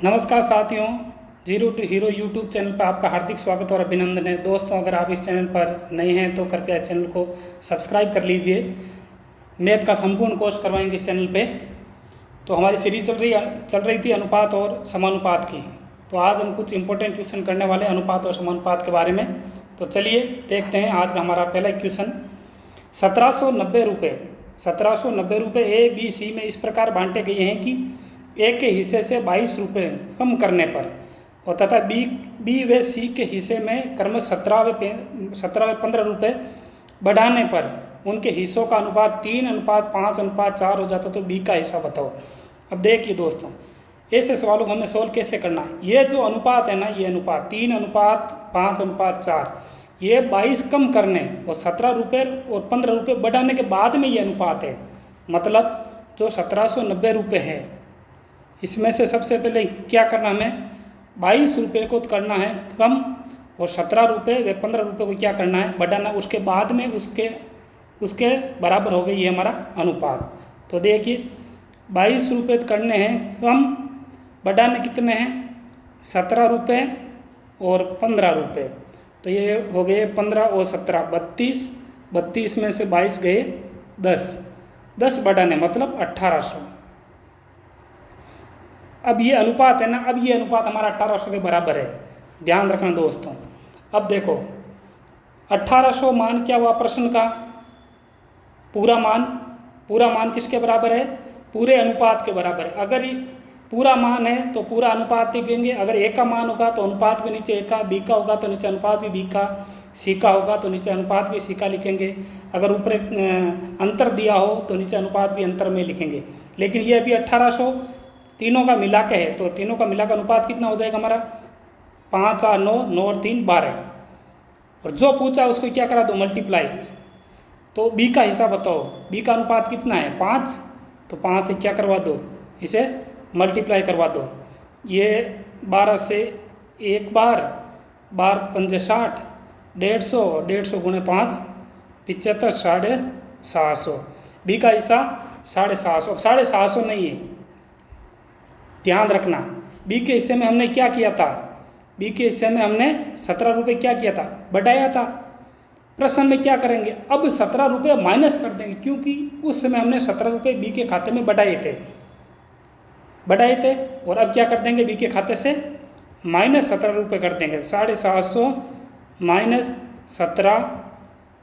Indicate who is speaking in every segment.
Speaker 1: नमस्कार साथियों, zero to hero YouTube channel पर आपका हार्दिक स्वागत और अभिनंदन है। दोस्तों, अगर आप इस चैनल पर नए हैं तो कृपया इस चैनल को सब्सक्राइब कर लीजिए। मैथ का संपूर्ण कोर्स करवाएंगे इस चैनल पे। तो हमारी सीरीज चल रही थी अनुपात और समानुपात की। तो आज हम कुछ इंपॉर्टेंट क्वेश्चन करने वाले हैं अनुपात और समानुपात के बारे में। तो चलिए देखते हैं आज का हमारा पहला क्वेश्चन। 1790 रुपये ए बी सी में इस प्रकार बांटे गए हैं कि ए के हिस्से से 22 रुपये कम करने पर और तथा बी व सी के हिस्से में क्रमश 17 व 15 रुपये बढ़ाने पर उनके हिस्सों का अनुपात 3:5:4 हो जाता। तो बी का हिस्सा बताओ। अब देखिए दोस्तों, ऐसे सवालों को हमें सोल्व कैसे करना है। ये जो अनुपात है ना, ये अनुपात 3:5:4, ये 22 कम करने और 17 रुपये और 15 रुपये बढ़ाने के बाद में ये अनुपात है। मतलब जो 1790 रुपये है, इसमें से सबसे पहले क्या करना, हमें 22 रुपये को करना है कम और 17 रुपये व 15 रुपये को क्या करना है, बढ़ाना। उसके बाद में उसके बराबर हो गई ये हमारा अनुपात। तो देखिए 22 रुपये करने हैं कम, बढ़ाने कितने हैं 17 रुपये और 15 रुपये। तो ये हो गए 15 और 17 32 में से 22 गए 10 बढ़ाने मतलब 1800। अब ये अनुपात है ना, अब ये अनुपात हमारा 1800 के बराबर है। ध्यान रखना दोस्तों। अब देखो 1800 मान क्या हुआ प्रश्न का, पूरा मान किसके बराबर है, पूरे अनुपात के बराबर है। अगर ये पूरा मान है तो पूरा अनुपात लिखेंगे। अगर ए का मान होगा तो अनुपात भी नीचे ए का, बी का होगा तो नीचे अनुपात भी बी का, सी का होगा तो नीचे अनुपात भी सी का लिखेंगे। अगर ऊपर अंतर दिया हो तो नीचे अनुपात भी अंतर में लिखेंगे। लेकिन ये अभी 1800 तीनों का मिला के है, तो तीनों का मिला का अनुपात कितना हो जाएगा हमारा 5 और 9, 9 और 3 12। और जो पूछा उसको क्या करा दो, मल्टीप्लाई। तो बी का हिस्सा बताओ, बी का अनुपात कितना है 5, तो 5 से क्या करवा दो, इसे मल्टीप्लाई करवा दो। ये 12 से एक बार 12 पंजे 60, 150 गुणे 5 75, 750। बी का हिस्सा 750। अब 750 नहीं है, ध्यान रखना। बी के हिस्से में हमने क्या किया था, बी के हिस्से में हमने 17 रुपये क्या किया था, बढ़ाया था। प्रश्न में क्या करेंगे, अब 17 रुपये माइनस कर देंगे, क्योंकि उस समय हमने 17 रुपये बी के खाते में बढ़ाए थे। और अब क्या कर देंगे, बी के खाते से माइनस 17 रुपये कर देंगे। 750 माइनस 17,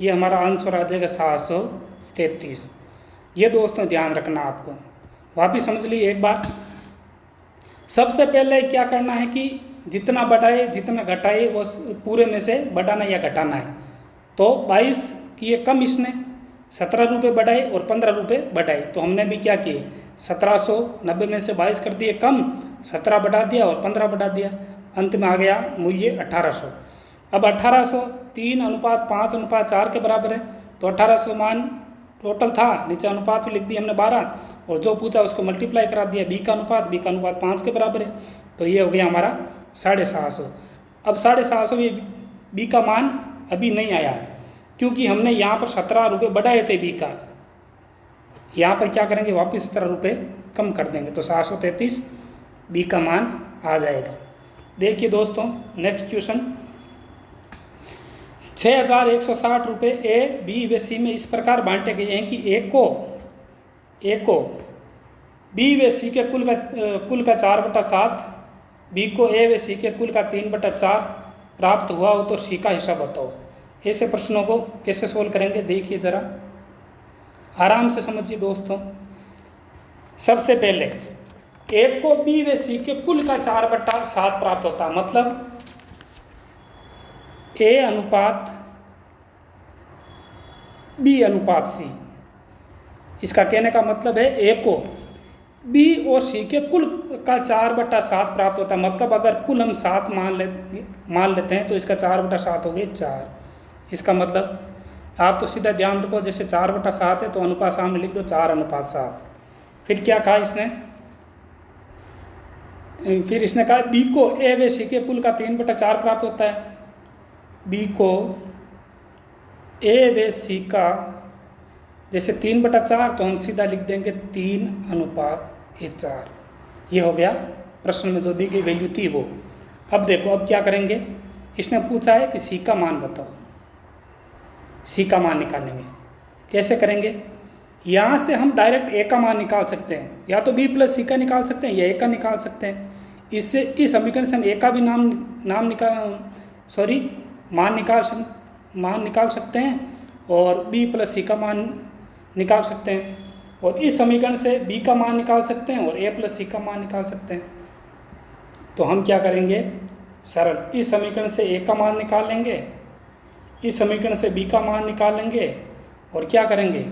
Speaker 1: ये हमारा आंसर आ जाएगा 733। ये दोस्तों ध्यान रखना, आपको वापिस समझ लीजिए एक बार। सबसे पहले क्या करना है कि जितना बढ़ाए जितना घटाए वो पूरे में से बढ़ाना या घटाना है। तो 22 किए कम, इसने 17 रुपये बढ़ाए और 15 रुपये बढ़ाए। तो हमने भी क्या किए, 1790 में से 22 कर दिए कम, 17 बढ़ा दिया और 15 बढ़ा दिया। अंत में आ गया मूल्य 1800। अब 1800 3:5:4 के बराबर है। तो 1800 मान टोटल था, नीचे अनुपात भी लिख दिया हमने 12, और जो पूछा उसको मल्टीप्लाई करा दिया। बी का अनुपात 5 के बराबर है। तो ये हो गया हमारा 750। अब 750 ये बी का मान अभी नहीं आया, क्योंकि हमने यहाँ पर 17 रुपये बढ़ाए थे बी का। यहाँ पर क्या करेंगे, वापस 17 रुपये कम कर देंगे। तो 733 बी का मान आ जाएगा। देखिए दोस्तों नेक्स्ट क्वेश्चन। 6160 रुपये ए बी व सी में इस प्रकार बांटे गए हैं कि ए को बी व सी के कुल का 4/7, बी को ए व सी के कुल का 3/4 प्राप्त हुआ हो तो सी का हिस्सा बताओ। ऐसे प्रश्नों को कैसे सोल्व करेंगे, देखिए ज़रा आराम से समझिए दोस्तों। सबसे पहले ए को बी व सी के कुल का 4/7 प्राप्त होता, मतलब ए अनुपात बी अनुपात सी। इसका कहने का मतलब है ए को बी और सी के कुल का 4/7 प्राप्त होता है। मतलब अगर कुल हम 7 मान लेते हैं तो इसका 4/7 हो गए 4। इसका मतलब आप तो सीधा ध्यान रखो, जैसे 4/7 है तो अनुपात सामने लिख दो 4:7। फिर क्या कहा इसने, फिर इसने कहा बी को ए व सी के कुल का 3/4 प्राप्त होता है। बी को ए व सी का जैसे 3/4, तो हम सीधा लिख देंगे 3:4। ये हो गया प्रश्न में जो दी गई वैल्यू थी वो। अब देखो अब क्या करेंगे, इसने पूछा है कि सी का मान बताओ। सी का मान निकालने में कैसे करेंगे, यहाँ से हम डायरेक्ट ए का मान निकाल सकते हैं, या तो बी प्लस सी का निकाल सकते हैं या ए का निकाल सकते हैं। इससे इस समीकरण से हम ए का भी मान निकाल सकते हैं और बी प्लस सी का मान निकाल सकते हैं, और इस समीकरण से बी का मान निकाल सकते हैं और ए प्लस सी का मान निकाल सकते हैं। तो हम क्या करेंगे, सरल, इस समीकरण से ए का मान निकाल लेंगे, इस समीकरण से बी का मान निकाल लेंगे, और क्या करेंगे,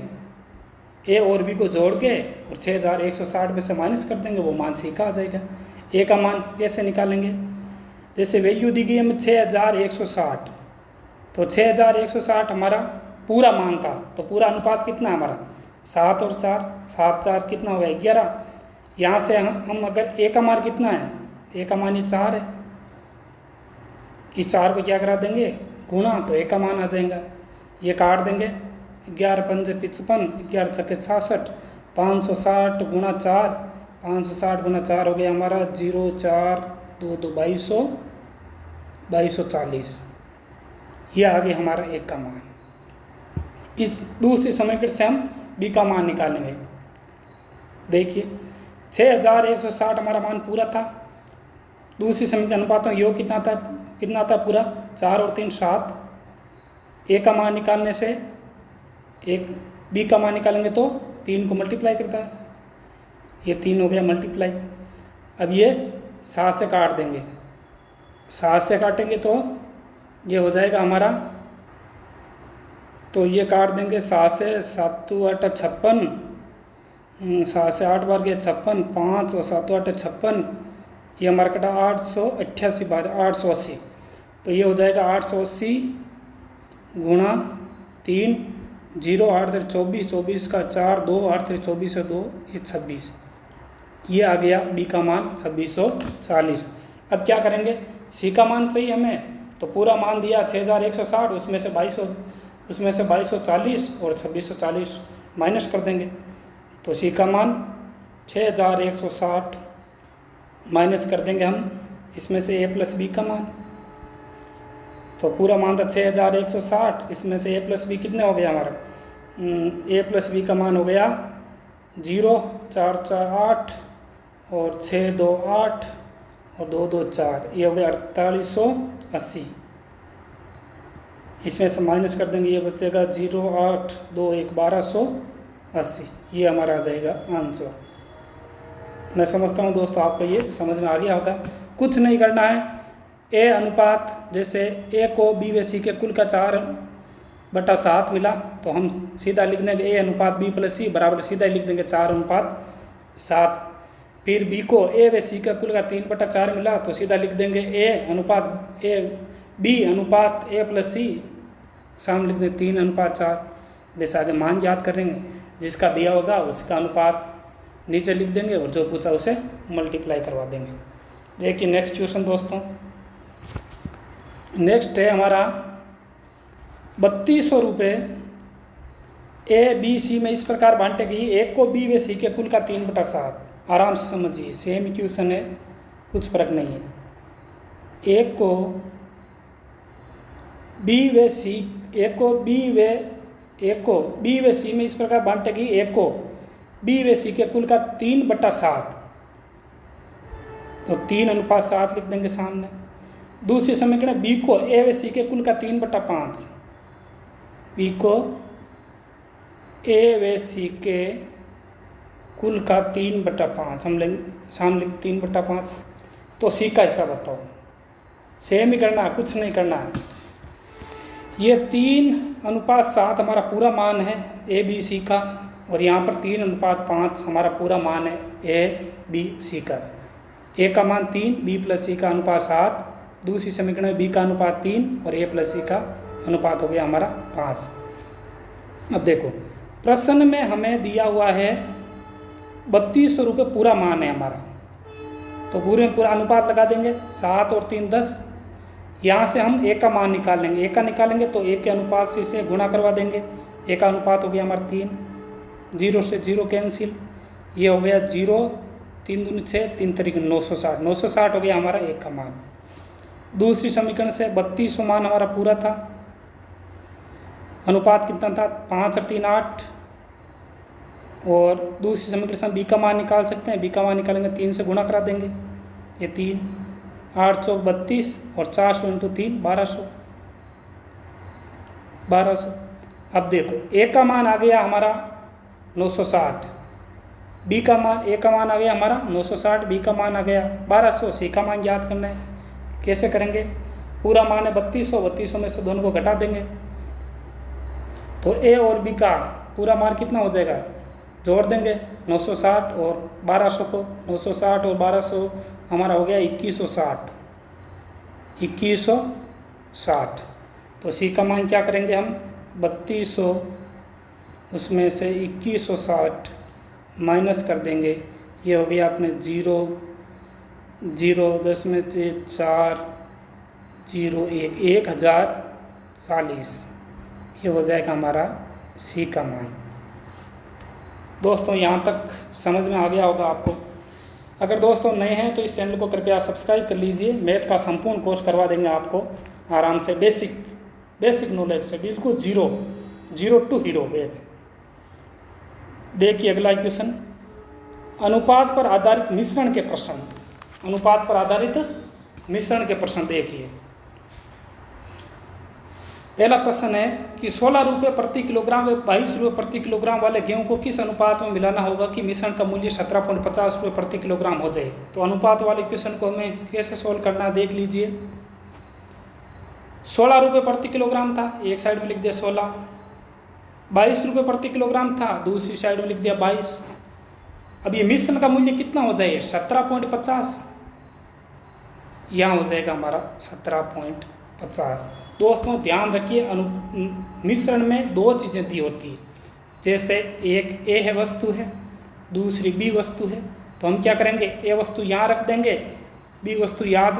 Speaker 1: ए और बी को जोड़ के और 6160 में से माइनस कर देंगे, वो मान सी का आ जाएगा। ए का मान कैसे निकालेंगे, जैसे वैल्यू दी गई हमें 6160, तो 6160 हमारा पूरा मान था, तो पूरा अनुपात कितना है हमारा 7 और 4, 7 4 कितना हो गया 11। यहाँ से हम अगर ए का मान कितना है, ए का मान ये 4 है, इस 4 को क्या करा देंगे गुणा, तो ए का मान आ जाएगा। ये काट देंगे, 11 पंजे 55, 11 छक्के 66, 560 गुणा 4, 560 गुणा 4 हो गया हमारा 0 4 2 2 2240। ये आ गया हमारा ए का मान। इस दूसरे समीकरण से हम बी का मान निकालेंगे। देखिए 6160 हमारा मान पूरा था, दूसरी समीकरण अनुपातों योग कितना था पूरा, 4 और 3 7। ए का मान निकालने से एक बी का मान निकालेंगे तो 3 को मल्टीप्लाई करता है, ये 3 हो गया मल्टीप्लाई। अब ये 7 से काट देंगे, 7 से काटेंगे तो ये हो जाएगा हमारा, तो ये काट देंगे 7 से, 7 8 56, 7 से 8 बार गया 56, 5 और 7 8 56, ये हमारा कटा 888 बार 880, तो ये हो जाएगा 880 गुणा 3, 0 8 24, 24 का 4 2, 8 24 और 2 ये 26, ये आ गया बी का मान 2640। अब क्या करेंगे, सी का मान चाहिए हमें, तो पूरा मान दिया 6160, उसमें से 2240 और 2640 माइनस कर देंगे, तो सी का मान 6160 माइनस कर देंगे हम इसमें से ए प्लस बी का मान, तो पूरा मान था 6160, इसमें से ए प्लस बी कितने हो गया हमारा, ए प्लस बी का मान हो गया 0 4 4 8 और 6 2 8 और 2 2 4, ये हो गया 4880। इसमें से माइनस कर देंगे, ये बचेगा 0 8 2 1 1280, ये हमारा आ जाएगा आंसर। मैं समझता हूँ दोस्तों आपको ये समझ में आ गया होगा। कुछ नहीं करना है, ए अनुपात, जैसे ए को बी व सी के कुल का 4/7 मिला, तो हम सीधा लिख देंगे ए अनुपात बी प्लस सी बराबर, सीधा लिख देंगे 4/7। फिर बी को ए व सी का कुल का 3/4 मिला, तो सीधा लिख देंगे बी अनुपात ए प्लस सी, सामने लिख देंगे 3/4। वैसे आगे मान याद करेंगे, जिसका दिया होगा उसका अनुपात नीचे लिख देंगे और जो पूछा उसे मल्टीप्लाई करवा देंगे। देखिए नेक्स्ट क्वेश्चन दोस्तों, नेक्स्ट है हमारा 3200 रुपये ए बी सी में इस प्रकार बांटे गई, एक को बी व सी के कुल का 3/7। आराम से समझिए, सेम इक्वेशन है, कुछ फर्क नहीं है। एक को बी व सी में इस प्रकार बांटे गई, एक को बी व सी के कुल का 3/7, तो 3/7 लिख देंगे सामने। दूसरी समीकरण बी को ए व सी के कुल का 3/5, बी को ए व सी के कुल का 3/5 हम लेंगे, सामने 3/5, तो सी का हिस्सा बताओ। सेम ही करना है, कुछ नहीं करना है। ये 3/7 हमारा पूरा मान है ए बी सी का, और यहाँ पर 3/5 हमारा पूरा मान है ए बी सी का। ए का मान 3, बी प्लस सी का अनुपात 7, दूसरी समीकरण में बी का अनुपात 3 और ए प्लस सी का अनुपात हो गया हमारा 5। अब देखो प्रश्न में हमें दिया हुआ है 3200 रुपये पूरा मान है हमारा, तो पूरा अनुपात लगा देंगे, 7 और 3 10। यहाँ से हम ए का मान निकाल लेंगे, ए का निकालेंगे तो ए के अनुपात से इसे गुणा करवा देंगे, ए का अनुपात हो गया हमारा 3, 0 से 0 कैंसिल, ये हो गया 0 3 दूनी 6, 3 तरीके 960, 960 हो गया हमारा एक का मान। दूसरी समीकरण से 3200 मान हमारा पूरा था। अनुपात कितना था, 5 और 3 8। और दूसरी समीकरण से हम बी का मान निकाल सकते हैं। बी का मान निकालेंगे 3 से गुणा करा देंगे, ये 3 8 चौक 32 और 400 इंटू 3 1200। अब देखो ए का मान आ गया हमारा 960, बी का मान, ए का मान आ गया हमारा 960, बी का मान आ गया 1200। सी का मान याद करना है, कैसे करेंगे, पूरा मान है 3200, 3200 में से दोनों को घटा देंगे तो ए और बी का पूरा मान कितना हो जाएगा, जोड़ देंगे 960 और 1200 को, 960 और 1200 हमारा हो गया 2160, 2160। तो सी का मान क्या करेंगे हम, 3200 उसमें से 2160 माइनस कर देंगे, ये हो गया अपने 0 0 10 में से 4 0 1 1040, ये हो जाएगा हमारा सी का मान। दोस्तों यहाँ तक समझ में आ गया होगा आपको। अगर दोस्तों नए हैं तो इस चैनल को कृपया सब्सक्राइब कर लीजिए। मैथ का संपूर्ण कोर्स करवा देंगे आपको आराम से, बेसिक नॉलेज से, बिल्कुल जीरो टू हीरो बैच। देखिए अगला क्वेश्चन, अनुपात पर आधारित मिश्रण के प्रश्न। अनुपात पर आधारित मिश्रण के प्रश्न देखिए। पहला प्रश्न है कि 16 रुपये प्रति किलोग्राम व 22 रुपये प्रति किलोग्राम वाले गेहूं को किस अनुपात में मिलाना होगा कि मिश्रण का मूल्य 17.50 रुपये प्रति किलोग्राम हो जाए। तो अनुपात वाले क्वेश्चन को हमें कैसे सोल्व करना है देख लीजिए। 16 रुपये प्रति किलोग्राम था, एक साइड में लिख दिया 16, 22 रुपये प्रति किलोग्राम था, दूसरी साइड में लिख दिया 22। अब ये मिश्रण का मूल्य कितना हो जाए, 17.50, यहाँ हो जाएगा हमारा 17.50। दोस्तों ध्यान रखिए, मिश्रण में दो चीज़ें दी होती है, जैसे एक ए है वस्तु है, दूसरी बी वस्तु है। तो हम क्या करेंगे, ए वस्तु यहाँ रख देंगे, बी वस्तु यहाँ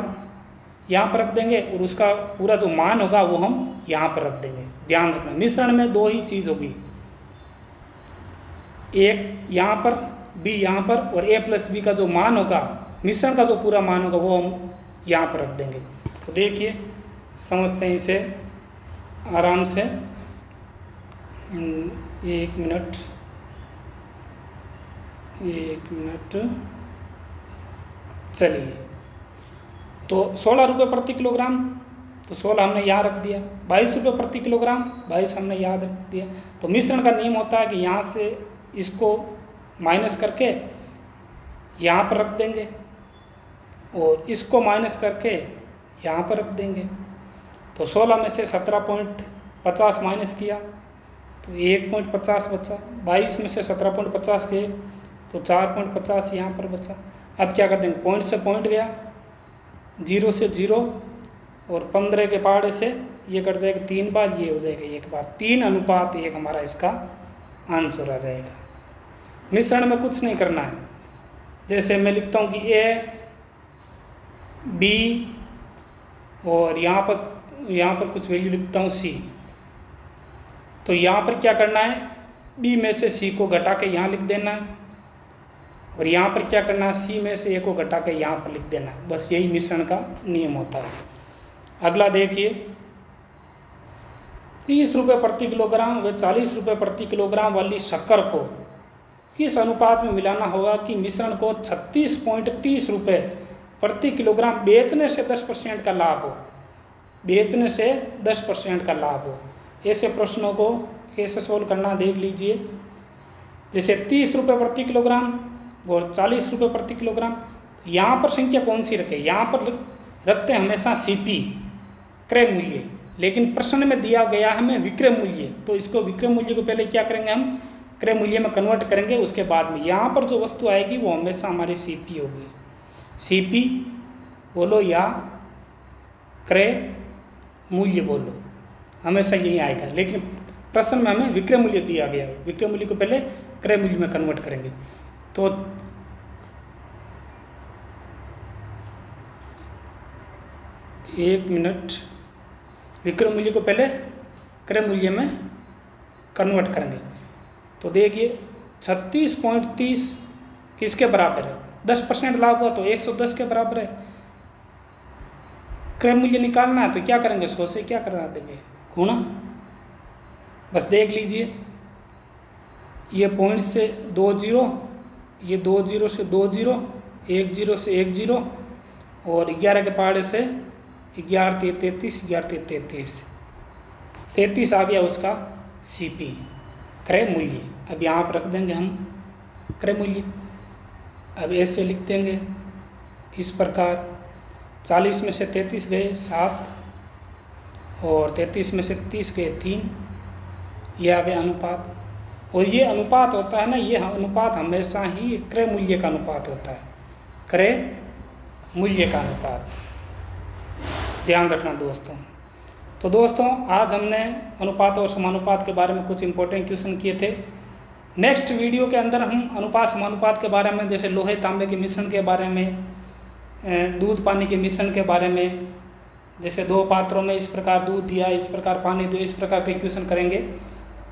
Speaker 1: पर रख देंगे और उसका पूरा जो मान होगा वो हम यहाँ पर रख देंगे। ध्यान रखना, मिश्रण में दो ही चीज़ होगी, एक यहाँ पर, बी यहाँ पर, और ए प्लस बी का जो मान होगा, मिश्रण का जो पूरा मान होगा वो हम यहाँ पर रख देंगे। तो देखिए समझते हैं इसे आराम से। एक मिनट चलिए। तो 16 रुपये प्रति किलोग्राम, तो 16 हमने यहाँ रख दिया, 22 रुपये प्रति किलोग्राम, 22 हमने यहाँ रख दिया। तो मिश्रण का नियम होता है कि यहाँ से इसको माइनस करके यहाँ पर रख देंगे और इसको माइनस करके यहाँ पर रख देंगे। तो 16 में से 17.50 माइनस किया तो 1.50 बचा, 22 में से 17.50 गए तो 4.50 यहाँ पर बचा। अब क्या कर देंगे, पॉइंट से पॉइंट गया, 0 से 0 और 15 के पहाड़े से ये कट जाएगा 3 बार, ये हो जाएगा 1 बार। 3:1 हमारा इसका आंसर आ जाएगा। मिश्रण में कुछ नहीं करना है, जैसे मैं लिखता हूँ कि ए बी और यहाँ पर कुछ वैल्यू लिखता हूँ सी। तो यहाँ पर क्या करना है, बी में से सी को घटा के यहाँ लिख देना है और यहाँ पर क्या करना है, सी में से ए को घटा के यहाँ पर लिख देना है। बस यही मिश्रण का नियम होता है। अगला देखिए, 30 रुपये प्रति किलोग्राम व 40 रुपये प्रति किलोग्राम वाली शक्कर को किस अनुपात में मिलाना होगा कि मिश्रण को 36.30 रुपये प्रति किलोग्राम बेचने से 10% का लाभ हो, बेचने से 10% का लाभ हो। ऐसे प्रश्नों को कैसे सोल्व करना देख लीजिए। जैसे 30 रुपये प्रति किलोग्राम और 40 रुपये प्रति किलोग्राम, यहाँ पर संख्या कौन सी रखें, यहाँ पर रखते हैं हमेशा सीपी क्रय मूल्य, लेकिन प्रश्न में दिया गया हमें विक्रय मूल्य। तो इसको विक्रय मूल्य को पहले क्या करेंगे, हम क्रय मूल्य में कन्वर्ट करेंगे, उसके बाद में यहाँ पर जो वस्तु आएगी वो हमेशा हमारी सीपी होगी। सीपी बोलो या क्रय मूल्य बोलो, हमेशा यही आएगा। लेकिन प्रश्न में हमें विक्रय मूल्य दिया गया है, विक्रय मूल्य को पहले क्रय मूल्य में कन्वर्ट करेंगे। तो एक मिनट, विक्रय मूल्य को पहले क्रय मूल्य में कन्वर्ट करेंगे। तो देखिए 36.30 किसके बराबर है, 10% लाभ हुआ तो 110 के बराबर है। क्रय मूल्य निकालना है तो क्या करेंगे, 100 से क्या करा देंगे, गुणा। बस देख लीजिए, ये पॉइंट से 2 जीरो, ये 2 जीरो से 2 जीरो, 1 जीरो से 1 जीरो, और 11 के पहाड़े से 11 33, 11 33, 33 आ गया उसका CP क्रय मूल्य। अब यहाँ पर रख देंगे हम क्रय मूल्य। अब ऐसे लिख देंगे इस प्रकार, 40 में से 33 गए 7, और 33 में से 30 गए 3, ये आ गया अनुपात। और ये अनुपात होता है ना, ये अनुपात हमेशा ही क्रय मूल्य का अनुपात होता है, क्रय मूल्य का अनुपात, ध्यान रखना दोस्तों। तो दोस्तों आज हमने अनुपात और समानुपात के बारे में कुछ इंपॉर्टेंट क्वेश्चन किए थे। नेक्स्ट वीडियो के अंदर हम अनुपात समानुपात के बारे में, जैसे लोहे तांबे के मिश्रण के बारे में, दूध पानी के मिश्रण के बारे में, जैसे 2 पात्रों में इस प्रकार दूध दिया, इस प्रकार पानी दिया, इस प्रकार के क्वेश्चन करेंगे।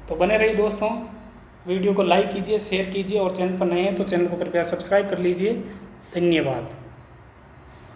Speaker 1: तो बने रहिए दोस्तों, वीडियो को लाइक कीजिए, शेयर कीजिए, और चैनल पर नए हैं तो चैनल को कृपया सब्सक्राइब कर लीजिए। धन्यवाद।